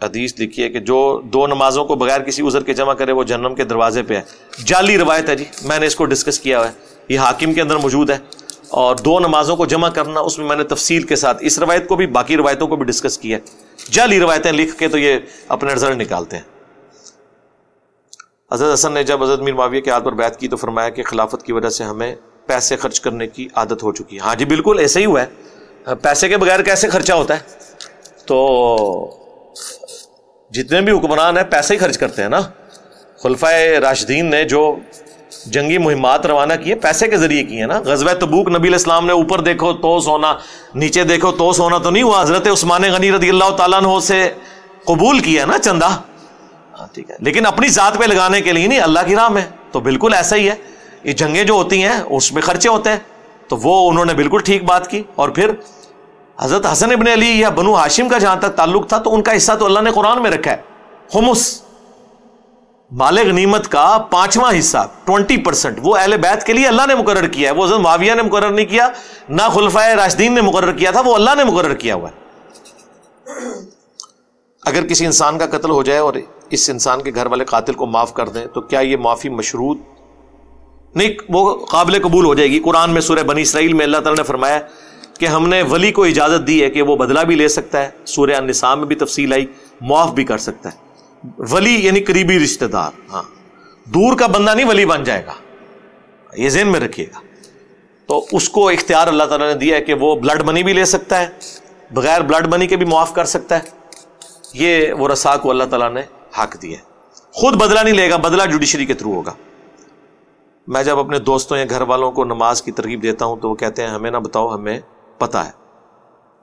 حدیث لکھی ہے کہ جو 2 نمازوں کو بغیر کسی عذر کے جمع کرے وہ جہنم کے دروازے پہ ہے. جعلی روایت ہے جی، میں نے اس کو ڈسکس کیا ہوا ہے، یہ حاکم کے اندر موجود ہے. اور 2 نمازوں کو جمع کرنا، اس میں نے تفصیل کے ساتھ اس روایت کو بھی باقی روایتوں کو بھی ڈسکس کیا ہے. جعلی روایتیں لکھ کے تو یہ اپنے رزلٹ نکالتے ہیں. حضرت حسن نے جب حضرت میر معاویہ کے ہاتھ پر بیعت کی تو فرمایا کہ خلافت کی وجہ سے ہمیں پیسے خرچ کرنے کی عادت ہو چکی ہے. ہاں جی بالکل ایسے ہی ہوا ہے، پیسے کے بغیر کیسے خرچہ ہوتا ہے؟ تو جتنے بھی حکمران ہیں پیسے ہی خرچ کرتے ہیں نا. خلفائے راشدین نے جو جنگی مہمات روانہ کیے پیسے کے ذریعے کی ہیں نا. غزوہ تبوک نبی علیہ السلام نے اوپر دیکھو تو سونا، نیچے دیکھو تو سونا تو نہیں ہوا. حضرت عثمان غنی رضی اللہ تعالیٰ عنہ سے قبول کیا نا چندہ، ٹھیک ہے، لیکن اپنی ذات پہ لگانے کے لیے نہیں، اللہ کی راہ میں. تو بالکل ایسا ہی ہے، یہ جنگیں جو ہوتی ہیں اس میں خرچے ہوتے ہیں. تو وہ انہوں نے بالکل ٹھیک بات کی. اور پھر حضرت حسن ابن علی یا بنو ہاشم کا جہاں تک تعلق تھا تو ان کا حصہ تو اللہ نے قرآن میں رکھا ہے، خمس مال غنیمت کا 5واں حصہ 20% وہ اہل بیت کے لیے اللہ نے مقرر کیا ہے. وہ حضرت معاویہ نے مقرر نہیں کیا، نہ خلفائے راشدین نے مقرر کیا تھا، وہ اللہ نے مقرر کیا ہوا ہے. اگر کسی انسان کا قتل ہو جائے اور اس انسان کے گھر والے قاتل کو معاف کر دیں تو کیا یہ معافی مشروط نہیں؟ وہ قابل قبول ہو جائے گی. قرآن میں سورہ بنی اسرائیل میں اللہ تعالیٰ نے فرمایا کہ ہم نے ولی کو اجازت دی ہے کہ وہ بدلہ بھی لے سکتا ہے. سورہ النساء میں بھی تفصیل آئی، معاف بھی کر سکتا ہے. ولی یعنی قریبی رشتہ دار، ہاں دور کا بندہ نہیں ولی بن جائے گا، یہ ذہن میں رکھیے گا. تو اس کو اختیار اللہ تعالیٰ نے دیا ہے کہ وہ بلڈ منی بھی لے سکتا ہے، بغیر بلڈ منی کے بھی معاف کر سکتا ہے. یہ ورثاء کو اللہ تعالیٰ نے حق دیا ہے. خود بدلہ نہیں لے گا، بدلہ جوڈیشری کے تھرو ہوگا. میں جب اپنے دوستوں یا گھر والوں کو نماز کی ترغیب دیتا ہوں تو وہ کہتے ہیں ہمیں نہ بتاؤ، ہمیں پتہ ہے،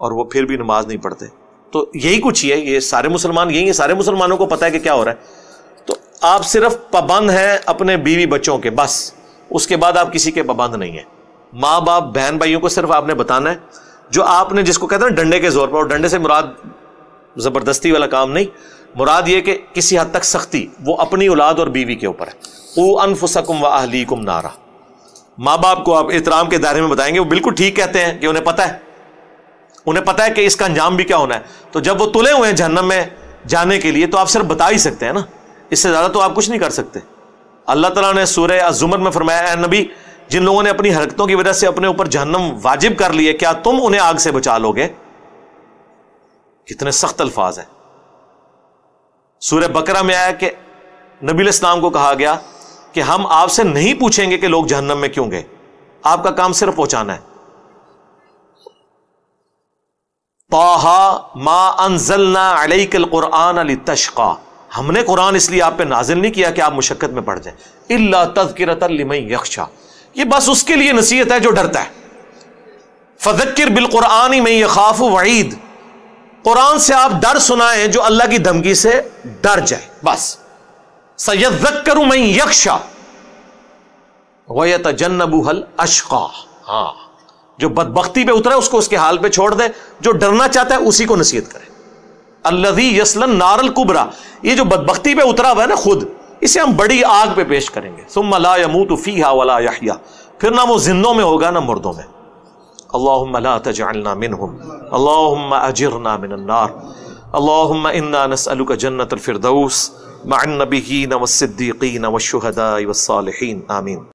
اور وہ پھر بھی نماز نہیں پڑھتے. تو یہی کچھ ہی ہے، یہ سارے مسلمان یہی ہیں، سارے مسلمانوں کو پتہ ہے کہ کیا ہو رہا ہے. تو آپ صرف پابند ہیں اپنے بیوی بچوں کے، بس اس کے بعد آپ کسی کے پابند نہیں ہیں. ماں باپ بہن بھائیوں کو صرف آپ نے بتانا ہے جو آپ نے، جس کو کہتے ہیں ڈنڈے کے زور پر. اور ڈنڈے سے مراد زبردستی والا کام نہیں، مراد یہ کہ کسی حد تک سختی وہ اپنی اولاد اور بیوی کے اوپر ہے. قوا انفسکم واہلیکم نارا. ماں باپ کو آپ احترام کے دائرے میں بتائیں گے، وہ بالکل ٹھیک کہتے ہیں کہ انہیں پتہ ہے، انہیں پتہ ہے کہ اس کا انجام بھی کیا ہونا ہے. تو جب وہ تلے ہوئے ہیں جہنم میں جانے کے لیے تو آپ صرف بتا ہی سکتے ہیں نا، اس سے زیادہ تو آپ کچھ نہیں کر سکتے. اللہ تعالیٰ نے سورہ الزمر میں فرمایا اے نبی، جن لوگوں نے اپنی حرکتوں کی وجہ سے اپنے اوپر جہنم واجب کر لی ہے، کیا تم انہیں آگ سے بچا لو گے؟ کتنے سخت الفاظ ہیں. سورہ بقرہ میں آیا کہ نبی علیہ السلام کو کہا گیا کہ ہم آپ سے نہیں پوچھیں گے کہ لوگ جہنم میں کیوں گئے، آپ کا کام صرف پہنچانا ہے. طٰہٰ ما انزلنا علیک القرآن لتشقی، ہم نے قرآن اس لیے آپ پہ نازل نہیں کیا کہ آپ مشقت میں پڑ جائیں. الا تذکرۃ لمن یخشی، یہ بس اس کے لیے نصیحت ہے جو ڈرتا ہے. فذکر بالقرآن من یخاف وعید، قرآن سے آپ ڈر سنائیں جو اللہ کی دھمکی سے ڈر جائے بس. سیذکر من یخشی ویتجنبها الاشقی، ہاں جو بدبختی پہ اترا ہے اس کو اس کے حال پہ چھوڑ دے، جو ڈرنا چاہتا ہے اسی کو نصیحت کرے. الذی یصلی النار الکبریٰ، یہ جو بدبختی پہ اترا ہوا ہے نا خود، اسے ہم بڑی آگ پہ پیش کریں گے. ثم لا یموت فیہا ولا یحیا، پھر نہ وہ زندوں میں ہوگا نہ مردوں میں. اللہم لا تجعلنا منہم، اللہم اجرنا من النار، اللہم انا نسألک جنت الفردوس مع النبیین والصدیقین والشہداء والصالحین، آمین.